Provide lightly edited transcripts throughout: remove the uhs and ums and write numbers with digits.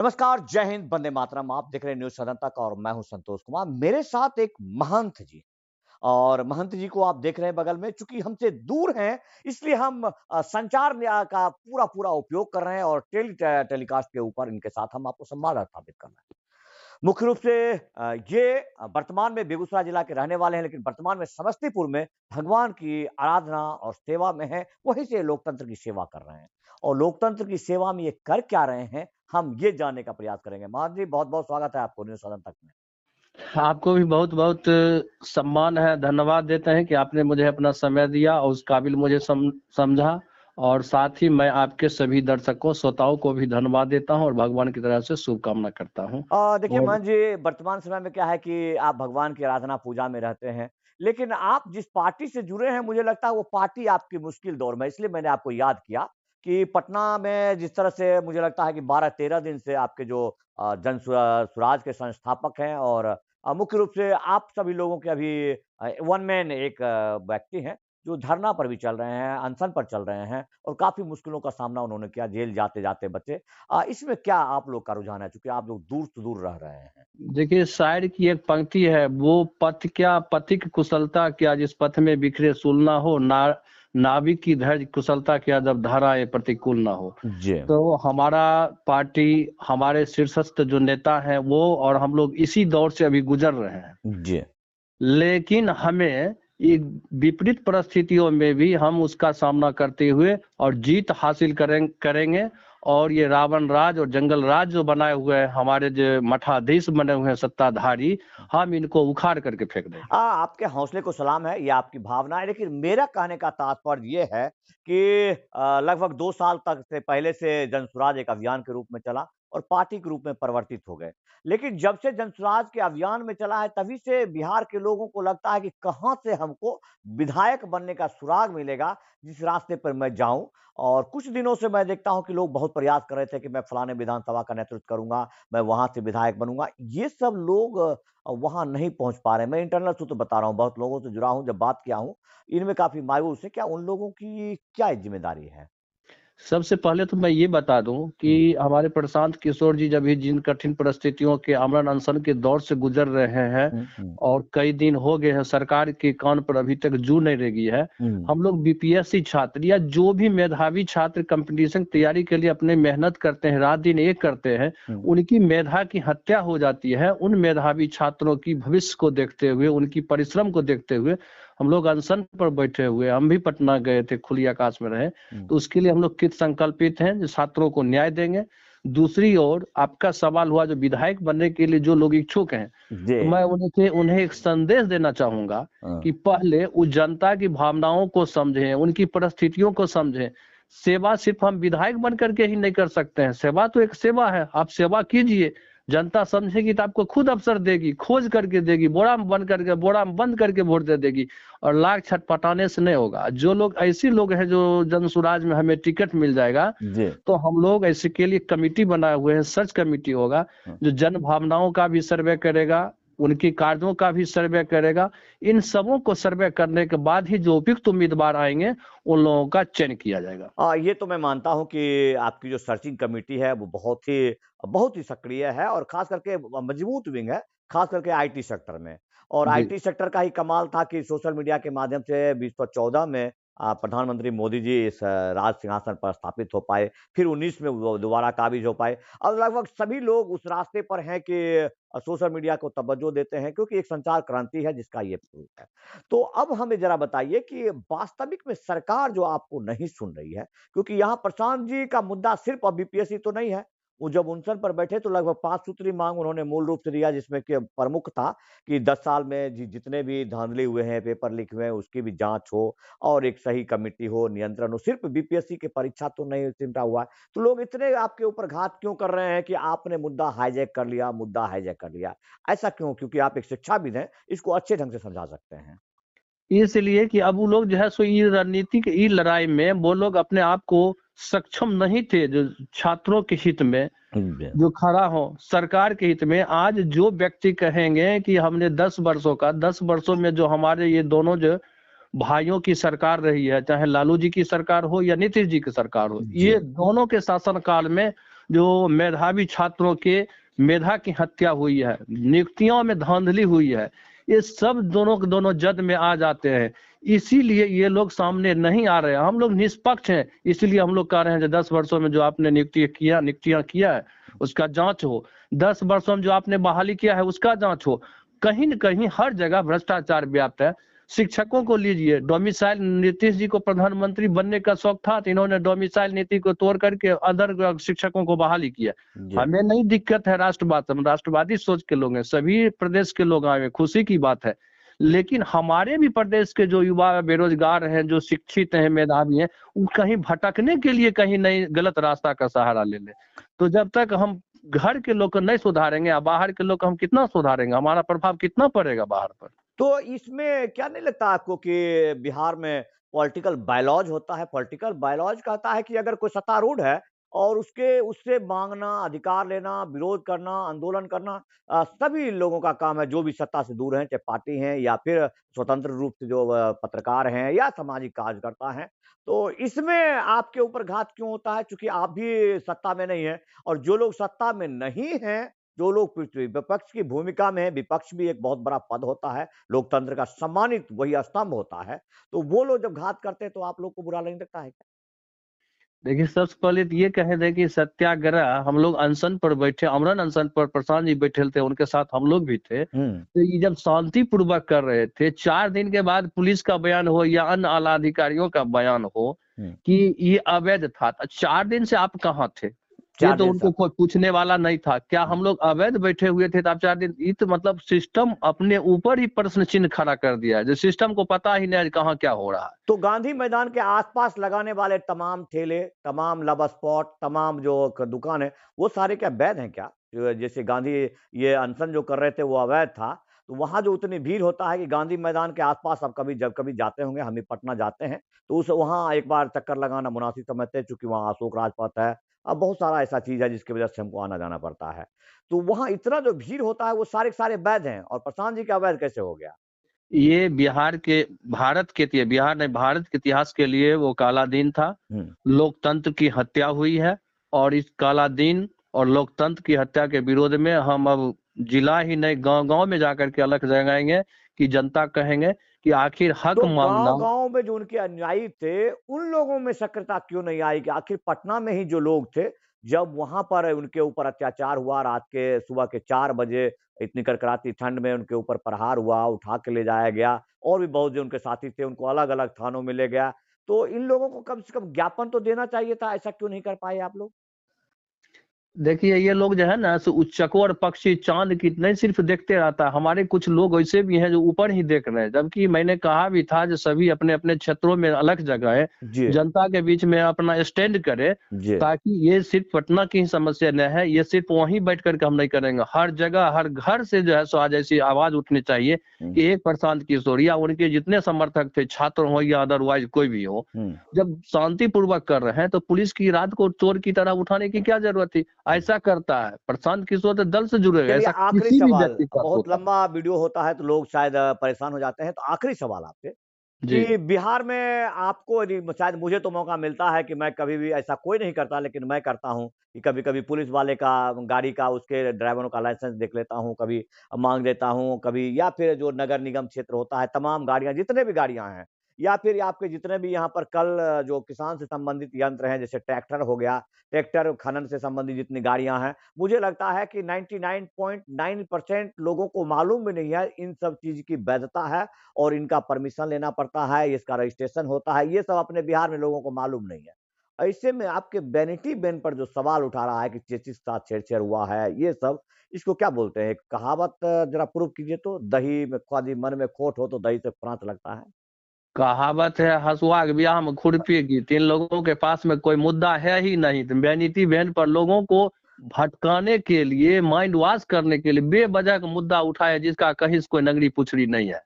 नमस्कार, जय हिंद, वंदे मातरम। आप देख रहे हैं न्यूज़ सदन तक और मैं हूं संतोष कुमार। मेरे साथ एक महंत जी और महंत जी को आप देख रहे हैं बगल में। चूंकि हमसे दूर हैं, इसलिए हम संचार का पूरा उपयोग कर रहे हैं और टेलीकास्ट के ऊपर इनके साथ हम आपको संवाद स्थापित कर रहे हैं। मुख्य रूप से ये वर्तमान में बेगूसराय जिला के रहने वाले हैं, लेकिन वर्तमान में समस्तीपुर में भगवान की आराधना और सेवा में है। वहीं से लोकतंत्र की सेवा कर रहे हैं और लोकतंत्र की सेवा में ये कर क्या रहे हैं, हम ये जानने का प्रयास करेंगे। महाराज जी, बहुत बहुत स्वागत है आपको न्यूज़ सदन तक में। आपको भी बहुत-बहुत सम्मान है, धन्यवाद देते हैं कि आपने मुझे अपना समय दिया और उस काबिल मुझे समझा और साथ ही मैं आपके सभी दर्शकों, श्रोताओं को भी धन्यवाद देता हूं और भगवान की तरफ से शुभकामना करता हूं। देखिए और मान जी, वर्तमान समय में क्या है कि आप भगवान की आराधना पूजा में रहते हैं, लेकिन आप जिस पार्टी से जुड़े हैं, मुझे लगता है वो पार्टी आपकी मुश्किल दौर में है। इसलिए मैंने आपको याद किया कि पटना में जिस तरह से मुझे लगता है कि 12-13 दिन से आपके जो स्वराज के संस्थापक हैं और मुख्य रूप से आप सभी लोगों के अभी वन मैन एक व्यक्ति हैं, जो धरना पर भी चल रहे हैं, अनशन पर चल रहे हैं और काफ़ी मुश्किलों का सामना उन्होंने किया, जेल जाते-जाते बचे। इसमें क्या आप लोग का रुझान है? चूँकि आप लोग दूर से दूर रह रहे हैं। देखिए शायर की एक पंक्ति है, वो पथ क्या पथिक कुशलता क्या जिस पथ में बिखरे सूल ना हो, नाविक की धैर्य कुशलता क्या जब धाराएँ प्रतिकूल ना हो। जी। तो हमारा पार्टी, हमारे शीर्षस्थ जो नेता हैं वो और हम लोग इसी दौर से अभी गुजर रहे हैं। जी। लेकिन हमें ये विपरीत परिस्थितियों में भी हम उसका सामना करते हुए और जीत हासिल करेंगे और ये रावण राज और जंगल राज जो बनाए हुए हैं हमारे जो मठाधीश बने हुए हैं सत्ताधारी, हम इनको उखाड़ करके फेंक देंगे। आपके हौसले को सलाम है, ये आपकी भावना है, लेकिन मेरा कहने का तात्पर्य ये है कि लगभग 2 साल तक से पहले से जनसुराज एक अभियान के रूप में चला और पार्टी के रूप में परिवर्तित हो गए। लेकिन जब से जनसुराज के अभियान में चला है, तभी से बिहार के लोगों को लगता है कि कहाँ से हमको विधायक बनने का सुराग मिलेगा, जिस रास्ते पर मैं जाऊँ। और कुछ दिनों से मैं देखता हूँ कि लोग बहुत प्रयास कर रहे थे कि मैं फलाने विधानसभा का नेतृत्व करूँगा, मैं वहाँ से विधायक बनूँगा। ये सब लोग वहाँ नहीं पहुँच पा रहे हैं। मैं इंटरनल सूत्र बता रहा हूँ, बहुत लोगों से जुड़ा हूँ, जब बात किया हूँ, इनमें काफ़ी मायूस हैं। क्या उन लोगों की क्या ज़िम्मेदारी है? सबसे पहले तो मैं ये बता दूं कि हुँ, हमारे प्रशांत किशोर जी जब भी जिन कठिन परिस्थितियों के आमरण अनशन के दौर से गुजर रहे हैं हुँ। और कई दिन हो गए हैं सरकार के कान पर अभी तक जू नहीं लगी है। हुँ, हम लोग बीपीएससी छात्र या जो भी मेधावी छात्र कंपटीशन तैयारी के लिए अपने मेहनत करते हैं, रात दिन एक करते हैं, हुँ। उनकी मेधा की हत्या हो जाती है। उन मेधावी छात्रों की भविष्य को देखते हुए, उनकी परिश्रम को देखते हुए हम लोग अनशन पर बैठे हुए, हम भी पटना गए थे, खुली आकाश में रहे। हुँ। तो उसके लिए हम लोग कृत संकल्पित हैं, जो छात्रों को न्याय देंगे। दूसरी ओर आपका सवाल हुआ जो विधायक बनने के लिए जो लोग इच्छुक हैं, जी। तो मैं उन्हें एक संदेश देना चाहूँगा हाँ। कि पहले उस जनता की भावनाओं को समझें, उनकी परिस्थितियों को समझें। सेवा सिर्फ़ हम विधायक बन कर के ही नहीं कर सकते हैं, सेवा तो एक सेवा है, आप सेवा कीजिए। जनता समझेगी तो आपको खुद अवसर देगी, खोज करके देगी, बोरा में बंद करके वोट दे देगी और लाख छटपटाने से नहीं होगा। जो लोग ऐसे लोग हैं जो जनसुराज में हमें टिकट मिल जाएगा, जी। तो हम लोग ऐसे के लिए कमिटी बनाए हुए हैं, सर्च कमिटी होगा, हाँ। जो जन भावनाओं का भी सर्वे करेगा, उनके कार्यों का भी सर्वे करेगा। इन सबों को सर्वे करने के बाद ही जो उपयुक्त उम्मीदवार आएँगे, उन लोगों का चयन किया जाएगा। ये तो मैं मानता हूँ कि आपकी जो सर्चिंग कमिटी है वो बहुत ही सक्रिय है और ख़ास करके मजबूत विंग है, ख़ास करके आईटी सेक्टर में। और जी। आईटी सेक्टर का ही कमाल था कि सोशल मीडिया के माध्यम से 2014 में प्रधानमंत्री मोदी जी इस राज सिंहासन पर स्थापित हो पाए, फिर 19 में वो दोबारा काबिज़ हो पाए। अब लगभग सभी लोग उस रास्ते पर हैं कि सोशल मीडिया को तवज्जो देते हैं, क्योंकि एक संचार क्रांति है जिसका ये प्रूफ है। तो अब हमें ज़रा बताइए कि वास्तविक में सरकार जो आपको नहीं सुन रही है, क्योंकि यहाँ प्रशांत जी का मुद्दा सिर्फ अब बीपीएससी तो नहीं है। वो जब अनशन पर बैठे तो लगभग 5 सूत्री मांग उन्होंने मूल रूप से दिया, जिसमें कि प्रमुख था कि 10 साल में जितने भी धांधली हुए हैं, पेपर लीक हुए हैं, उसकी भी जांच हो और एक सही कमेटी हो, नियंत्रण हो। सिर्फ बीपीएससी की परीक्षा तो नहीं सिमटा हुआ है। तो लोग इतने आपके ऊपर घात क्यों कर रहे हैं कि आपने मुद्दा हाईजैक कर लिया? ऐसा क्यों? क्योंकि आप एक शिक्षाविद हैं, इसको अच्छे ढंग से समझा सकते हैं। इसलिए कि अब वो लोग जो है सो ये रणनीतिक ई लड़ाई में वो लोग अपने आप को सक्षम नहीं थे, जो छात्रों के हित में जी। जो खड़ा हो, सरकार के हित में। आज जो व्यक्ति कहेंगे कि हमने 10 वर्षों में जो हमारे ये दोनों जो भाइयों की सरकार रही है, चाहे लालू जी की सरकार हो या नीतीश जी की सरकार हो, जी। ये दोनों के शासन काल में जो मेधावी छात्रों के मेधा की हत्या हुई है, नियुक्तियों में धांधली हुई है, ये सब दोनों के दोनों जद में आ जाते हैं। इसीलिए ये लोग सामने नहीं आ रहे हैं। हम लोग निष्पक्ष हैं, इसीलिए हम लोग कह रहे हैं कि 10 वर्षों में जो आपने नियुक्तियां किया है उसका जांच हो, 10 वर्षों में जो आपने बहाली किया है उसका जांच हो। कहीं न कहीं हर जगह भ्रष्टाचार व्याप्त है। शिक्षकों को लीजिए, डोमिसाइल नीतीश जी को प्रधानमंत्री बनने का शौक था तो इन्होंने डोमिसाइल नीति को तोड़ करके अदर शिक्षकों को बहाली किया। जी। हमें नहीं दिक्कत है राष्ट्रवाद, हम राष्ट्रवादी सोच के लोग हैं, सभी प्रदेश के लोग आए, खुशी की बात है। लेकिन हमारे भी प्रदेश के जो युवा बेरोजगार हैं, जो शिक्षित हैं, मेधावी हैं, वो कहीं भटकने के लिए कहीं नहीं गलत रास्ता का सहारा ले ले। तो जब तक हम घर के लोग को नहीं सुधारेंगे, बाहर के लोग को हम कितना सुधारेंगे, हमारा प्रभाव कितना पड़ेगा बाहर पर। तो इसमें क्या नहीं लगता आपको कि बिहार में पॉलिटिकल बायलॉज होता है? पॉलिटिकल बायलॉज कहता है कि अगर कोई सत्तारूढ़ है और उससे मांगना, अधिकार लेना, विरोध करना, आंदोलन करना सभी लोगों का काम है, जो भी सत्ता से दूर हैं, चाहे पार्टी हैं या फिर स्वतंत्र रूप से जो पत्रकार हैं या सामाजिक कार्यकर्ता हैं। तो इसमें आपके ऊपर घात क्यों होता है? चूंकि आप भी सत्ता में नहीं हैं और जो लोग सत्ता में नहीं हैं, जो लोग विपक्ष की भूमिका में है, विपक्ष भी एक बहुत बड़ा पद होता है, लोकतंत्र का सम्मानित वही स्तंभ होता है, तो वो लोग जब घात करते हैं तो आप लोग को बुरा नहीं लगता है क्या? देखिए, सबसे पहले तो ये कहे दें कि सत्याग्रह हम लोग अनशन पर बैठे, अमरन अनशन पर प्रशांत जी बैठे थे, उनके साथ हम लोग भी थे। हुँ, तो ये जब शांतिपूर्वक कर रहे थे, 4 दिन के बाद पुलिस का बयान हो या अन्य आला अधिकारियों का बयान हो हुँ। कि ये अवैध था, तो 4 दिन से आप कहाँ थे? ये 4 तो दिन से उनको आप कोई पूछने वाला नहीं था। क्या हुँ। हम लोग अवैध बैठे हुए थे तो आप 4 दिन, ये तो मतलब सिस्टम अपने ऊपर ही प्रश्न चिन्ह खड़ा कर दिया है, जो सिस्टम को पता ही नहीं है कहाँ क्या हो रहा है। तो गांधी मैदान के आसपास लगाने वाले तमाम ठेले, तमाम लव स्पॉट, तमाम जो दुकान है, वो सारे क्या वैध हैं क्या? जैसे गांधी ये अनशन जो कर रहे थे वो अवैध था, तो वहां जो उतनी भीड़ होता है कि गांधी मैदान के आसपास आप कभी जब कभी जाते होंगे, हम भी पटना जाते हैं, तो उस वहां एक बार चक्कर लगाना मुनासिब समझते हैं, चूंकि वहां अशोक राजपथ है। अब बहुत सारा ऐसा चीज है जिसकी वजह से हमको आना जाना पड़ता है। तो वहां इतना जो भीड़ होता है वो सारे के सारे वैध हैं और प्रशांत जी का अवैध कैसे हो गया? ये बिहार नहीं, भारत के इतिहास के लिए वो काला दिन था। हम्म। लोकतंत्र की हत्या हुई है और इस काला दिन और लोकतंत्र की हत्या के विरोध में हम अब जिला ही नहीं, गांव गांव में जाकर के अलग जगाएंगे कि जनता कहेंगे कि आखिर हक तो मांगना। गाँव-गाँव में जो उनके अनुयायी थे, उन लोगों में सक्रियता क्यों नहीं आई कि आखिर पटना में ही जो लोग थे, जब वहाँ पर उनके ऊपर अत्याचार हुआ, रात के सुबह के 4 बजे इतनी कड़कड़ाती ठंड में उनके ऊपर प्रहार हुआ, उठा के ले जाया गया और भी बहुत जो उनके साथी थे, उनको अलग-अलग थानों में ले गया। तो इन लोगों को कम से कम ज्ञापन तो देना चाहिए था, ऐसा क्यों नहीं कर पाए आप लोग? देखिए, ये लोग जो है ना सो उच्चकोर पक्षी चांद की नहीं सिर्फ देखते रहता है, हमारे कुछ लोग ऐसे भी हैं जो ऊपर ही देख रहे हैं, जबकि मैंने कहा भी था जो सभी अपने अपने क्षेत्रों में अलग जगह है, जी, जनता के बीच में अपना स्टैंड करे, जी। ताकि ये सिर्फ पटना की ही समस्या न है, ये सिर्फ वहीं बैठ करके हम नहीं करेंगे, हर जगह हर घर से जो है सो आज ऐसी आवाज उठनी चाहिए हुँ, कि एक प्रशांत किशोर या उनके जितने समर्थक थे, छात्र हो या अदरवाइज कोई भी हो, हुँ, जब शांतिपूर्वक कर रहे हैं तो पुलिस की रात को चोर की तरह उठाने की क्या जरूरत थी? हुँ। ऐसा करता है प्रशांत किशोर तो दल से जुड़े हैं, चलिए ऐसा आखिरी किसी भी सवाल, व्यक्ति के साथ बहुत होता है। लंबा वीडियो होता है तो लोग शायद परेशान हो जाते हैं, तो आखिरी सवाल आपसे जी। कि बिहार में आपको यदि शायद मुझे तो मौका मिलता है कि मैं कभी भी ऐसा कोई नहीं करता, लेकिन मैं करता हूँ कि कभी-कभी पुलिस वाले का गाड़ी का उसके ड्राइवरों का लाइसेंस देख लेता हूँ, कभी माँग देता हूँ, कभी या फिर जो नगर निगम क्षेत्र होता है, तमाम गाड़ियाँ जितने भी गाड़ियाँ हैं या फिर आपके जितने भी यहाँ पर कल जो किसान से संबंधित यंत्र हैं, जैसे ट्रैक्टर हो गया, ट्रैक्टर खनन से संबंधित जितनी गाड़ियाँ हैं, मुझे लगता है कि 99.9% लोगों को मालूम भी नहीं है इन सब चीज़ की वैधता है और इनका परमिशन लेना पड़ता है, इसका रजिस्ट्रेशन होता है, ये सब अपने बिहार में लोगों को मालूम नहीं है। ऐसे में आपके वैनिटी बैन पर जो सवाल उठा रहा है कि चेचिस के साथ छेड़-छेड़ हुआ है, ये सब, इसको क्या बोलते हैं? एक कहावत ज़रा प्रूव कीजिए तो, दही में यदि मन में खोट हो तो दही से प्रांत लगता है। कहावत है हँसुआ के ब्याह में खुरपी गीत, इन लोगों के पास में कोई मुद्दा है ही नहीं, तो वैनिटी वैन पर लोगों को भटकाने के लिए, माइंड वॉश करने के लिए बेवजह का मुद्दा उठाया जिसका कहीं से कोई नगरी पुछड़ी नहीं है।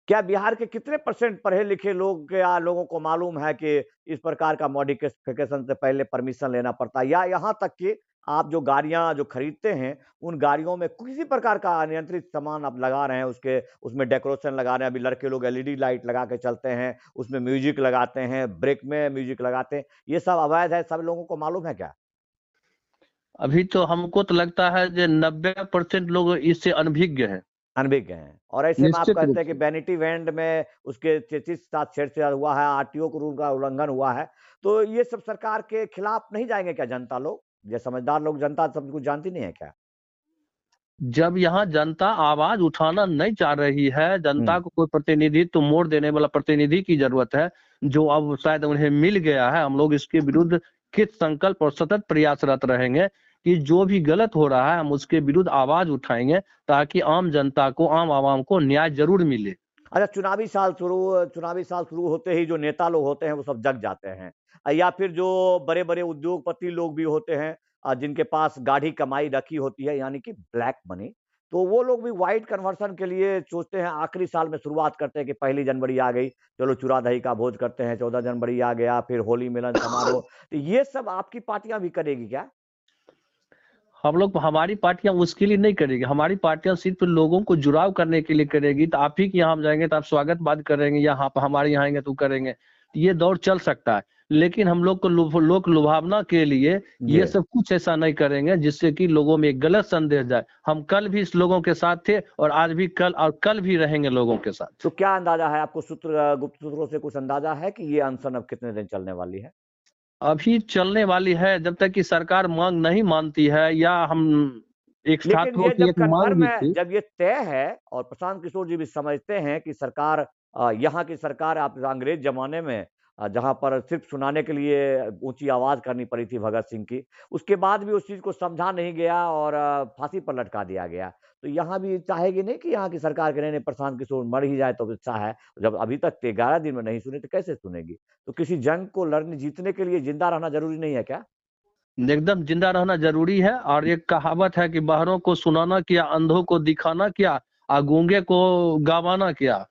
क्या बिहार के कितने परसेंट पढ़े-लिखे लोग या लोगों को मालूम है कि इस प्रकार का मॉडिफिकेशन से पहले परमिशन लेना पड़ता है? या यहाँ तक कि आप जो गाड़ियाँ जो खरीदते हैं, उन गाड़ियों में किसी प्रकार का अनियंत्रित सामान आप लगा रहे हैं, उसके उसमें डेकोरेशन लगा रहे हैं, अभी लड़के लोग एलईडी लाइट लगा के चलते हैं, उसमें म्यूज़िक लगाते हैं, ब्रेक में म्यूज़िक लगाते हैं, ये सब अवैध है, सब लोगों को मालूम है क्या? अभी तो हमको तो लगता है जो 90% लोग इससे अनभिज्ञ हैं। अनभिज्ञ हैं और ऐसे में आप निश्चित कहते रूप हैं कि से। वैनिटी वैन में उसके साथ छेड़छाड़ हुआ है, आरटीओ के रूल का उल्लंघन हुआ है, तो ये सब सरकार के खिलाफ नहीं जाएंगे क्या जनता लोग? ये समझदार लोग, जनता सब कुछ जानती नहीं है क्या? जब यहाँ जनता आवाज उठाना नहीं चाह रही है, जनता हम्म। को कोई प्रतिनिधित्व तो मोड़ देने वाला प्रतिनिधि की जरूरत है, जो अब शायद उन्हें मिल गया है। हम लोग इसके विरुद्ध कित संकल्प और सतत प्रयासरत रहेंगे कि जो भी गलत हो रहा है हम उसके विरुद्ध आवाज उठाएंगे, ताकि आम जनता को, आम आवाम को न्याय जरूर मिले। अच्छा, चुनावी साल शुरू होते ही जो नेता लोग होते हैं वो सब जग जाते हैं, या फिर जो बड़े बड़े उद्योगपति लोग भी होते हैं, जिनके पास गाढ़ी कमाई रखी होती है, यानी कि ब्लैक मनी, तो वो लोग भी व्हाइट कन्वर्सन के लिए सोचते हैं। आखिरी साल में शुरुआत करते हैं कि 1 जनवरी आ गई, चलो चूरा दही का भोज करते हैं, 14 जनवरी आ गया, फिर होली मिलन समारोह। तो ये सब आपकी पार्टियां भी करेगी क्या? हम लोग, हमारी पार्टियां उसके लिए नहीं करेगी, हमारी पार्टियां सिर्फ लोगों को जुड़ाव करने के लिए करेगी। तो आप ही के यहाँ हम जाएंगे तो आप स्वागत बात करेंगे, या हाँ हमारे यहाँ आएंगे तो करेंगे, तो ये दौर चल सकता है। लेकिन हम लोग को लोक लुभावना के लिए जी। ये सब कुछ ऐसा नहीं करेंगे जिससे कि लोगों में एक गलत संदेश जाए। हम कल भी इस लोगों के साथ थे और आज भी, कल और कल भी रहेंगे लोगों के साथ। तो क्या अंदाजा है आपको, गुप्त सूत्रों से कुछ अंदाजा है कि ये अनशन अब कितने दिन चलने वाली है? अभी चलने वाली है जब तक कि सरकार मांग नहीं मानती है, या हम एक लेकिन छात्रों ये की जब एक मांग कन्फर्म भी है, थी। जब ये तय है और प्रशांत किशोर जी भी समझते हैं कि सरकार, यहाँ की सरकार आप अंग्रेज जमाने में, जहां पर सिर्फ सुनाने के लिए ऊंची आवाज करनी पड़ी थी भगत सिंह की, उसके बाद भी उस चीज को समझा नहीं गया और फांसी पर लटका दिया गया। तो यहाँ भी चाहेगी नहीं कि यहाँ की सरकार के नहीं, प्रशांत किशोर मर ही जाए तो अच्छा है। जब अभी तक 11 दिन में नहीं सुने तो कैसे सुनेगी? तो किसी जंग को लड़ने जीतने के लिए जिंदा रहना जरूरी नहीं है क्या? एकदम जिंदा रहना जरूरी है। और एक कहावत है कि बहरों को सुनाना क्या, अंधों को दिखाना क्या, और गूंगे को गवाना क्या।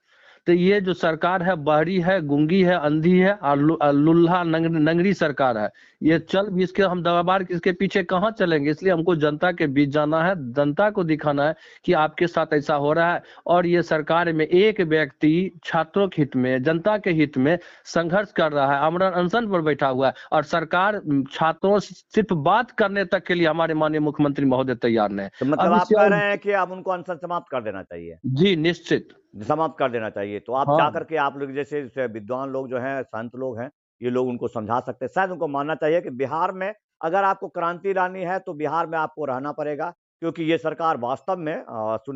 तो ये जो सरकार है, बहरी है, गूंगी है, अंधी है, और लुल्हा नंगरी सरकार है। ये चल भी इसके, हम दबाबार इसके पीछे कहाँ चलेंगे? इसलिए हमको जनता के बीच जाना है, जनता को दिखाना है कि आपके साथ ऐसा हो रहा है। और ये सरकार में एक व्यक्ति छात्रों के हित में, जनता के हित में संघर्ष कर रहा है, आमरण अनशन पर बैठा हुआ है, और सरकार छात्रों से सिर्फ बात करने तक के लिए हमारे माननीय मुख्यमंत्री महोदय तैयार नहीं। तो मतलब अब आप इससे कह और, रहे हैं कि अब उनको अनशन समाप्त कर देना चाहिए? जी निश्चित। समाप्त कर देना चाहिए। तो आप जा हाँ, करके, आप लोग जैसे विद्वान लोग जो हैं, संत लोग हैं, ये लोग उनको समझा सकते हैं। शायद उनको मानना चाहिए कि बिहार में अगर आपको क्रांति लानी है तो बिहार में आपको रहना पड़ेगा, क्योंकि ये सरकार वास्तव में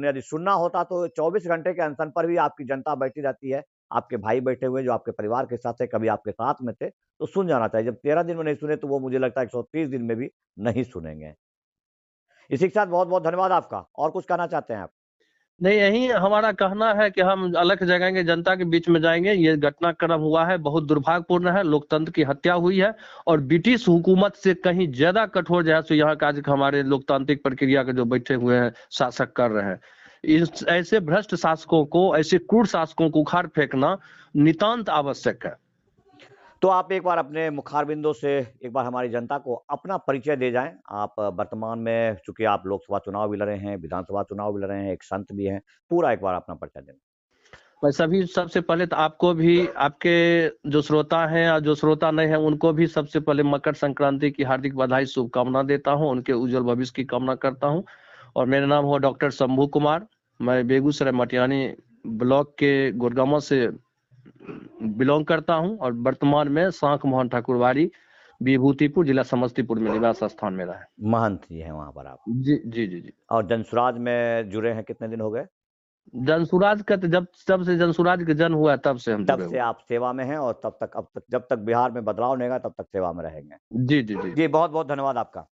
यदि सुनना होता तो 24 घंटे के अनशन पर भी आपकी जनता बैठी रहती है। आपके भाई बैठे हुए जो आपके परिवार के साथ थे, कभी आपके साथ में थे, तो सुन जाना चाहिए। जब 13 दिन में नहीं सुने तो वो मुझे लगता है 130 दिन में भी नहीं सुनेंगे। इसी के साथ बहुत-बहुत धन्यवाद आपका। और कुछ कहना चाहते हैं आप? नहीं, यही हमारा कहना है कि हम अलग जगाएंगे, जनता के बीच में जाएंगे। ये घटनाक्रम हुआ है, बहुत दुर्भाग्यपूर्ण है, लोकतंत्र की हत्या हुई है, और ब्रिटिश हुकूमत से कहीं ज्यादा कठोर जो है सो यहाँ का आज हमारे लोकतांत्रिक प्रक्रिया के जो बैठे हुए हैं शासक कर रहे हैं। इस ऐसे भ्रष्ट शासकों को, ऐसे क्रूर शासकों को उखाड़ फेंकना नितांत आवश्यक है। तो आप एक बार अपने मुखारबिंदों से एक बार हमारी जनता को अपना परिचय दे जाएं। आप वर्तमान में, चूंकि आप लोकसभा चुनाव भी लड़े हैं, विधानसभा चुनाव भी लड़े हैं, एक संत भी हैं, पूरा एक बार अपना परिचय दें। मैं सभी, सबसे पहले तो आपको भी, आपके जो श्रोता हैं और जो श्रोता नहीं हैं उनको भी सबसे पहले मकर संक्रांति की हार्दिक बधाई, शुभकामना देता हूं, उनके उज्जवल भविष्य की कामना करता हूं। और मेरा नाम हुआ डॉक्टर शंभू कुमार। मैं बेगूसराय मटियानी ब्लॉक के गोरगामा से बिलोंग करता हूं, और वर्तमान में शांख मोहन ठाकुरवाड़ी, विभूतिपुर जिला समस्तीपुर में निवास स्थान मेरा है। महंत जी हैं वहां पर आप? जी जी जी जी। और जनसुराज में जुड़े हैं, कितने दिन हो गए? जनसुराज का तो जब से जनसुराज का जन्म हुआ है तब से हम तब जुड़े से हुए। आप सेवा में हैं और तब तक, अब तक, जब तक बिहार में बदलाव नहीं होगा तब तक सेवा में रहेंगे। जी जी जी। जी, बहुत बहुत धन्यवाद आपका।